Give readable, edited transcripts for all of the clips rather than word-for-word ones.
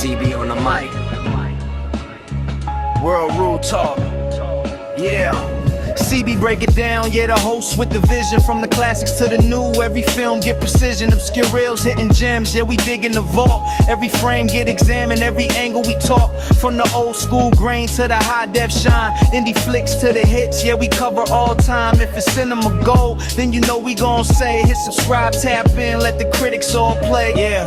CB on the mic. World Rule Talk. Yeah. CB break it down, yeah, the host with the vision. From the classics to the new, every film get precision. Obscure reels hitting gems, yeah, we dig in the vault. Every frame get examined, every angle we talk. From the old school grain to the high def shine. Indie flicks to the hits, yeah, we cover all time. If it's cinema gold, then you know we gon' say, hit subscribe, tap in, let the critics all play. Yeah,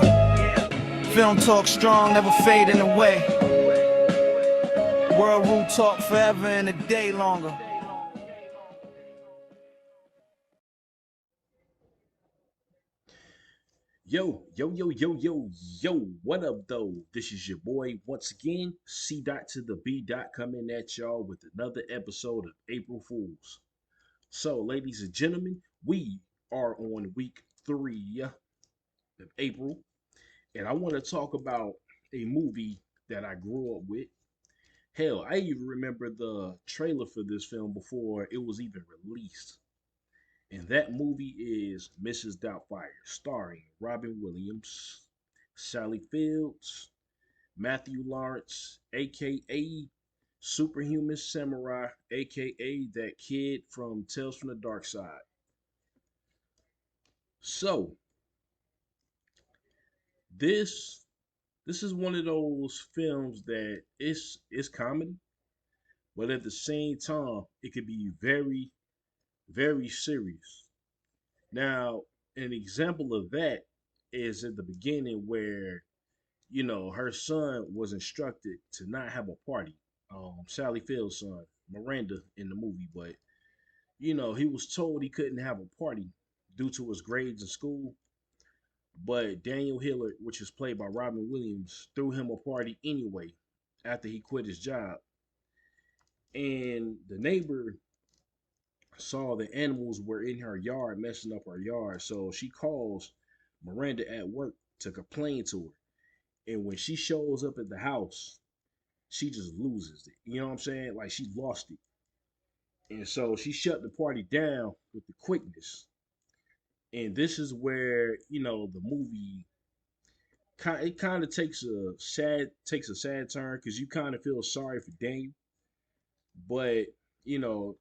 film talk strong, never fading away. World Rule Talk forever and a day longer. Yo, what up, though? This is your boy, once again, C. to the B. coming at y'all with another episode of April Fools. So, ladies and gentlemen, we are on week 3 of April, and I want to talk about a movie that I grew up with. Hell, I even remember the trailer for this film before it was even released. And that movie is Mrs. Doubtfire, starring Robin Williams, Sally Fields, Matthew Lawrence, aka Superhuman Samurai, aka that kid from Tales from the Dark Side. So, this this is one of those films that it's comedy, but at the same time, it could be very, very serious. Now, an example of that is at the beginning where, her son was instructed to not have a party. Sally Field's son, Miranda in the movie, but, he was told he couldn't have a party due to his grades in school. But Daniel Hillard, which is played by Robin Williams, threw him a party anyway after he quit his job. And the neighbor saw the animals were in her yard messing up her yard. So she calls Miranda at work to complain to her. And when she shows up at the house, she just loses it. You know what I'm saying? Like she lost it. And so she shut the party down with the quickness. And this is where, the movie it kind of takes a sad turn because you kind of feel sorry for Daniel. But, you know,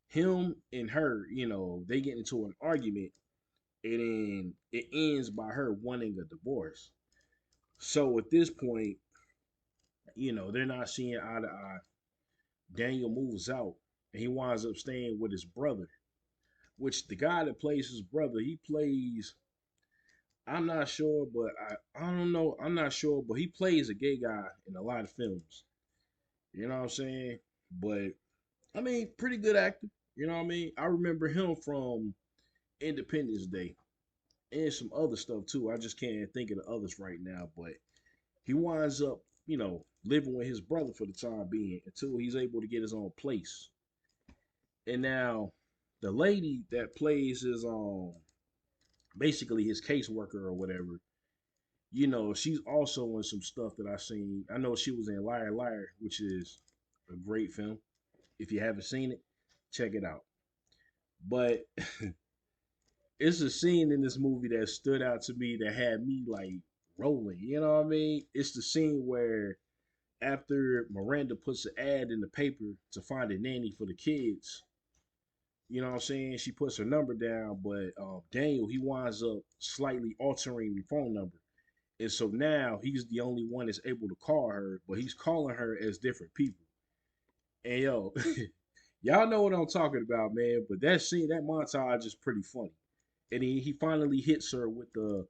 him and her, they get into an argument and then it ends by her wanting a divorce. So at this point, they're not seeing eye to eye. Daniel moves out and he winds up staying with his brother, which the guy that plays his brother, he plays, I'm not sure, but I don't know, I'm not sure, but he plays a gay guy in a lot of films. You know what I'm saying? But I mean, pretty good actor. You know what I mean? I remember him from Independence Day and some other stuff too. I just can't think of the others right now, but he winds up, living with his brother for the time being until he's able to get his own place. And now the lady that plays his basically his caseworker or whatever, she's also in some stuff that I've seen. I know she was in Liar Liar, which is a great film. If you haven't seen it, check it out. But it's a scene in this movie that stood out to me that had me like rolling. You know what I mean? It's the scene where after Miranda puts an ad in the paper to find a nanny for the kids, you know what I'm saying? She puts her number down, but Daniel, he winds up slightly altering the phone number. And so now he's the only one that's able to call her, but he's calling her as different people. And yo, y'all know what I'm talking about, man. But that scene, that montage is pretty funny. And he finally hits her with the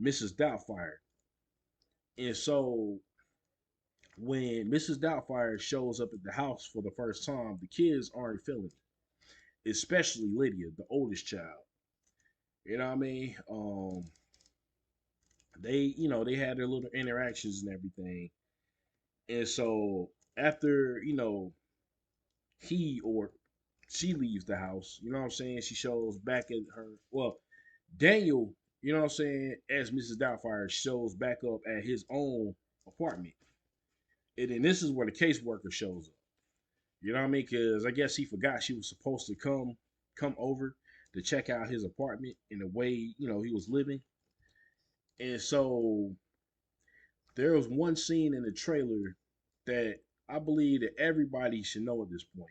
Mrs. Doubtfire. And so when Mrs. Doubtfire shows up at the house for the first time, the kids aren't feeling it, especially Lydia, the oldest child. You know what I mean? They had their little interactions and everything. And so after, he or she leaves the house, you know what I'm saying? She shows back at her, well, Daniel, you know what I'm saying, as Mrs. Doubtfire shows back up at his own apartment. And then this is where the caseworker shows up. You know what I mean? Because I guess he forgot she was supposed to come over to check out his apartment in the way, he was living. And so there was one scene in the trailer that I believe that everybody should know at this point.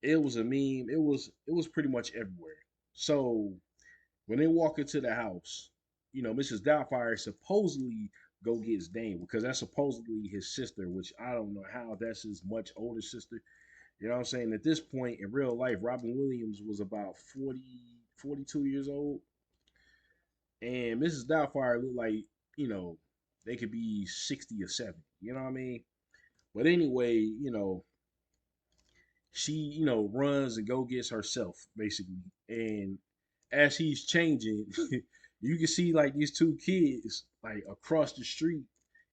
It was a meme. It was pretty much everywhere. So when they walk into the house, Mrs. Doubtfire supposedly go gets Dane because that's supposedly his sister, which I don't know how that's his much older sister. You know what I'm saying? At this point in real life, Robin Williams was about 40, 42 years old. And Mrs. Doubtfire looked like, you know, they could be 60 or 70. You know what I mean? But anyway, she, runs and go gets herself, basically. And as he's changing, you can see like these two kids like across the street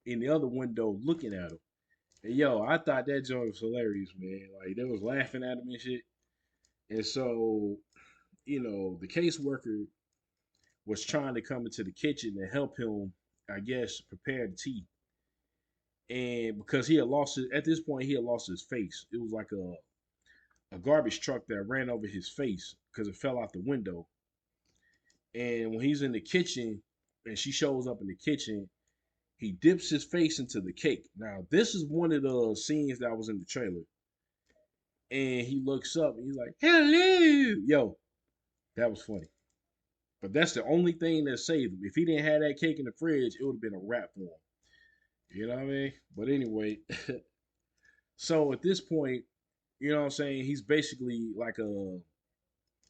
in the other window looking at him. And yo, I thought that joke was hilarious, man. Like they was laughing at him and shit. And so, the caseworker was trying to come into the kitchen and help him, I guess, prepare the tea. And because he had lost it at this point, he had lost his face. It was like a garbage truck that ran over his face because it fell out the window. And when he's in the kitchen and she shows up in the kitchen, he dips his face into the cake. Now, this is one of the scenes that was in the trailer. And he looks up and he's like, "Hello." Yo, that was funny. But that's the only thing that saved him. If he didn't have that cake in the fridge, it would have been a wrap for him. You know what I mean? But anyway, so at this point, you know what I'm saying? He's basically like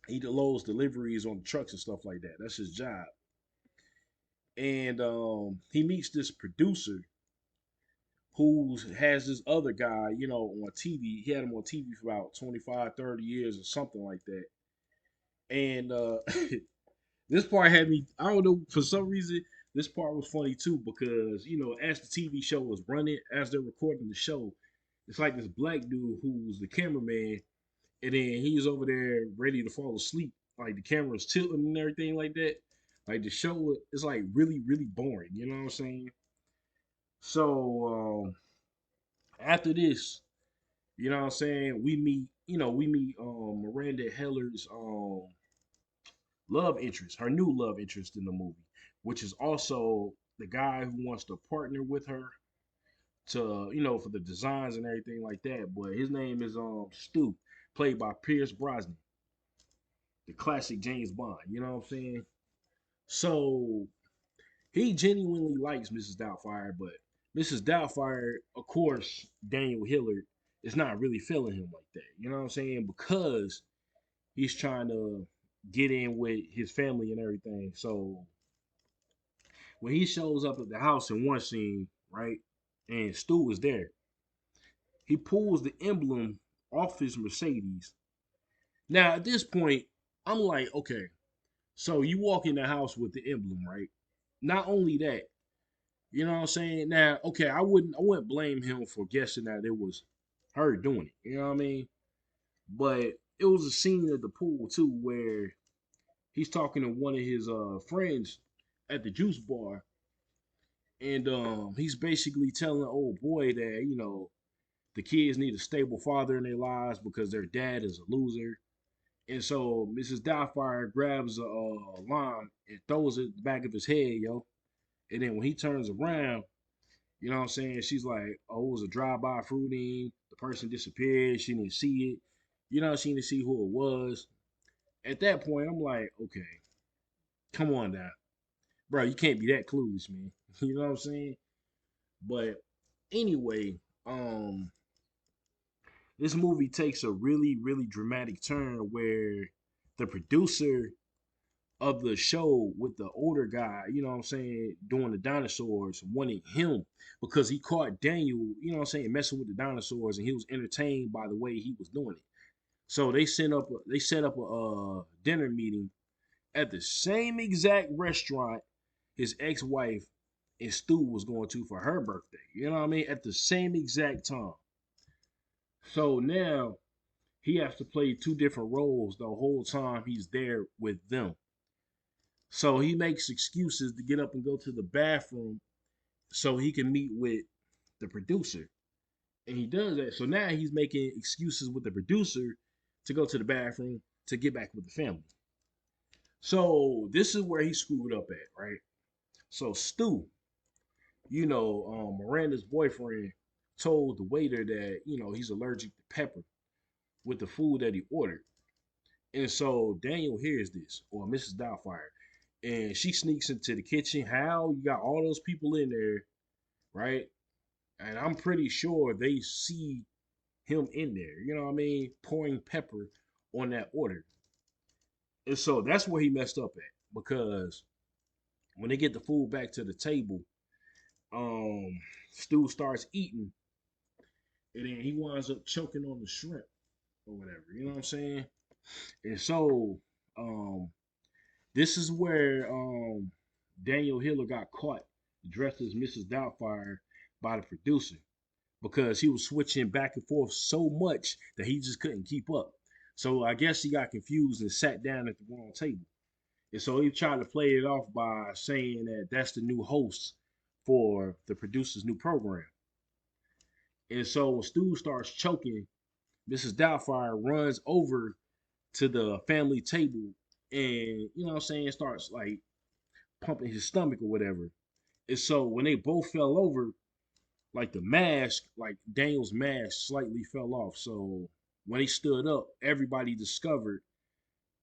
he loads deliveries on the trucks and stuff like that. That's his job. And he meets this producer who has this other guy, on TV. He had him on TV for about 25, 30 years or something like that. And this part had me, I don't know, for some reason, this part was funny too because, as the TV show was running, as they're recording the show, it's like this black dude who's the cameraman, and then he's over there ready to fall asleep. Like the camera's tilting and everything like that. Like the show is like really, really boring. You know what I'm saying? So after this, you know what I'm saying, we meet Miranda Hillard's love interest, her new love interest in the movie, which is also the guy who wants to partner with her to, for the designs and everything like that. But his name is Stu, played by Pierce Brosnan, the classic James Bond. You know what I'm saying? So he genuinely likes Mrs. Doubtfire, but Mrs. Doubtfire, of course, Daniel Hillard is not really feeling him like that. You know what I'm saying? Because he's trying to get in with his family and everything. So when he shows up at the house in one scene, right, and Stu is there, he pulls the emblem off his Mercedes. Now at this point, I'm like, okay, so you walk in the house with the emblem, right? Not only that, you know what I'm saying? Now, okay, I wouldn't blame him for guessing that it was her doing it. You know what I mean? But it was a scene at the pool too where he's talking to one of his friends at the juice bar, and he's basically telling the old boy that the kids need a stable father in their lives because their dad is a loser. And so Mrs. Doubtfire grabs a lime and throws it back of his head, yo. And then when he turns around, you know what I'm saying? She's like, "Oh, it was a drive-by fruiting. The person disappeared. She didn't see it. She didn't see who it was." At that point, I'm like, okay, come on now. Bro, you can't be that clueless, man. You know what I'm saying? But anyway, this movie takes a really, really dramatic turn where the producer of the show with the older guy, you know what I'm saying, doing the dinosaurs, wanted him because he caught Daniel, you know what I'm saying, messing with the dinosaurs, and he was entertained by the way he was doing it. So they set up a dinner meeting at the same exact restaurant his ex-wife and Stu was going to for her birthday. You know what I mean? At the same exact time. So now he has to play two different roles the whole time he's there with them. So he makes excuses to get up and go to the bathroom so he can meet with the producer. And he does that. So now he's making excuses with the producer to go to the bathroom to get back with the family. So this is where he screwed up at, right? So Stu, Miranda's boyfriend told the waiter that, he's allergic to pepper with the food that he ordered. And so Daniel hears this, or Mrs. Doubtfire, and she sneaks into the kitchen. How you got all those people in there, right? And I'm pretty sure they see him in there, you know what I mean, pouring pepper on that order. And so that's where he messed up at, because when they get the food back to the table, Stu starts eating, and then he winds up choking on the shrimp or whatever. You know what I'm saying? And so um, this is where Daniel Hillard got caught dressed as Mrs. Doubtfire by the producer, because he was switching back and forth so much that he just couldn't keep up. So I guess he got confused and sat down at the wrong table. And so he tried to play it off by saying that that's the new host for the producer's new program. And so when Stu starts choking, Mrs. Doubtfire runs over to the family table and, you know what I'm saying, starts like pumping his stomach or whatever. And so when they both fell over, like the mask, like Daniel's mask slightly fell off. So when he stood up, everybody discovered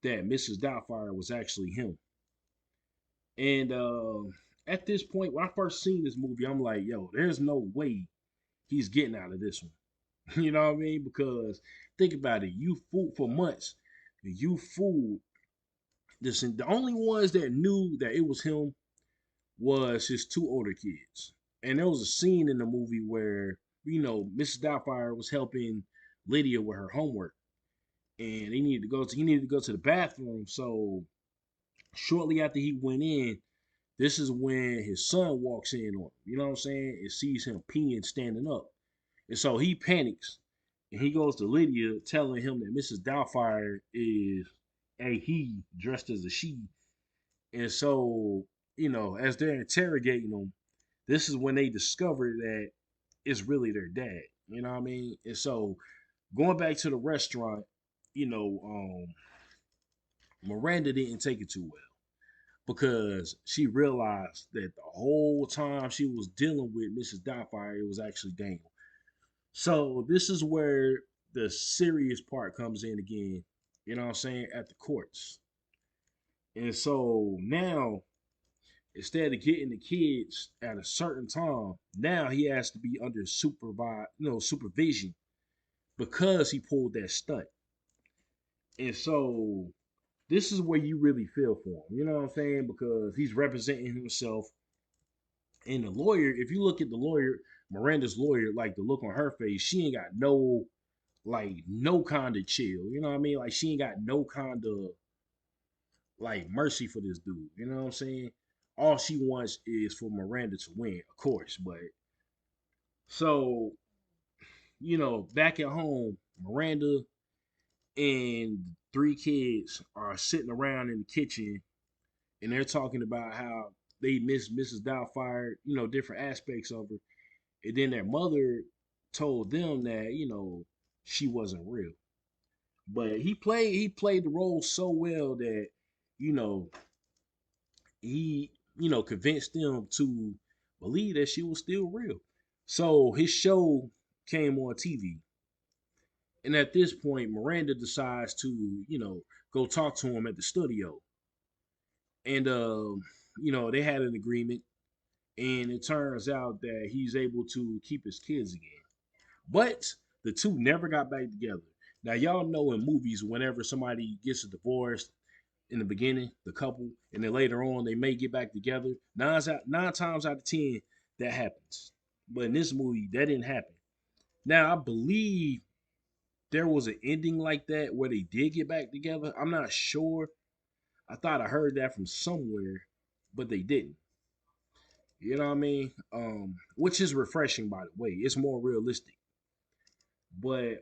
that Mrs. Doubtfire was actually him. And at this point, when I first seen this movie, I'm like, yo, there's no way he's getting out of this one. You know what I mean? Because think about it, you fooled for months. You fooled this, and the only ones that knew that it was him was his two older kids. And there was a scene in the movie where, Mrs. Doubtfire was helping Lydia with her homework. And he needed to go to the bathroom. So shortly after he went in, this is when his son walks in on him. You know what I'm saying? And sees him peeing standing up. And so he panics and he goes to Lydia telling him that Mrs. Doubtfire is a he dressed as a she. And so, as they're interrogating him, this is when they discover that it's really their dad. You know what I mean? And so going back to the restaurant, you know, um, Miranda didn't take it too well, because she realized that the whole time she was dealing with Mrs. Doubtfire, it was actually Daniel. So this is where the serious part comes in again, you know what I'm saying, at the courts. And so now, instead of getting the kids at a certain time, now he has to be under supervision, because he pulled that stunt. And so this is where you really feel for him. You know what I'm saying? Because he's representing himself. And the lawyer, if you look at the lawyer, Miranda's lawyer, like the look on her face, she ain't got no kind of chill. You know what I mean? Like she ain't got no kind of like mercy for this dude. You know what I'm saying? All she wants is for Miranda to win, of course. But so, back at home, Miranda and three kids are sitting around in the kitchen, and they're talking about how they miss Mrs. Doubtfire, different aspects of her. And then their mother told them that, she wasn't real. But he played the role so well that, you know, he, convinced them to believe that she was still real. So his show came on TV. And at this point, Miranda decides to, go talk to him at the studio. And they had an agreement, and it turns out that he's able to keep his kids again. But the two never got back together. Now y'all know in movies, whenever somebody gets a divorce in the beginning, the couple, and then later on they may get back together. Nine times out of 10, that happens. But in this movie, that didn't happen. Now I believe there was an ending like that where they did get back together. I'm not sure. I thought I heard that from somewhere, but they didn't. You know what I mean? Which is refreshing, by the way. It's more realistic. But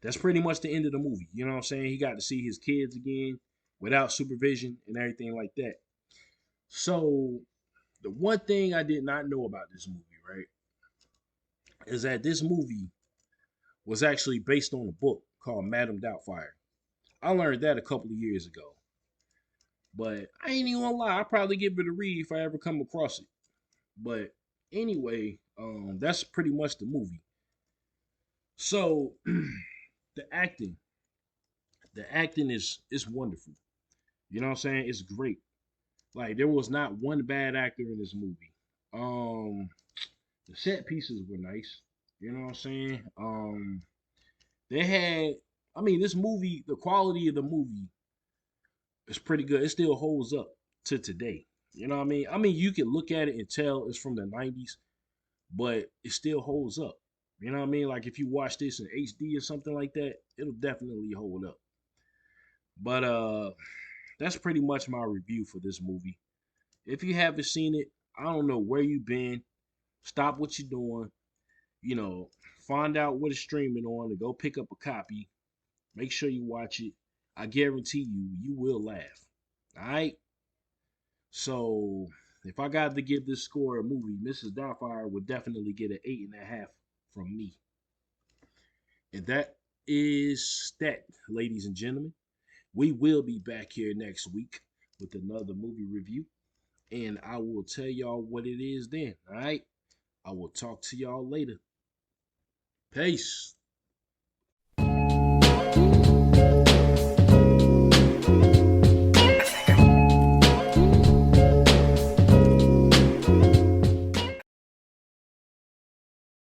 that's pretty much the end of the movie. You know what I'm saying? He got to see his kids again without supervision and everything like that. So the one thing I did not know about this movie, right, is that this movie was actually based on a book called Madam Doubtfire. I learned that a couple of years ago. But I ain't even gonna lie, I'll probably give it a read if I ever come across it. But anyway, that's pretty much the movie. So the acting, the acting is wonderful. You know what I'm saying? It's great. Like there was not one bad actor in this movie. Um, the set pieces were nice. You know what I'm saying? They had, I mean, this movie, the quality of the movie is pretty good. It still holds up to today. You know what I mean? I mean, you can look at it and tell it's from the 90s, but it still holds up. You know what I mean? Like if you watch this in HD or something like that, it'll definitely hold up. But that's pretty much my review for this movie. If you haven't seen it, I don't know where you've been. Stop what you're doing. You know, find out what it's streaming on and go pick up a copy. Make sure you watch it. I guarantee you, you will laugh. All right. So if I got to give this score a movie, Mrs. Doubtfire would definitely get an 8.5 from me. And that is that, ladies and gentlemen. We will be back here next week with another movie review. And I will tell y'all what it is then. All right. I will talk to y'all later. Peace.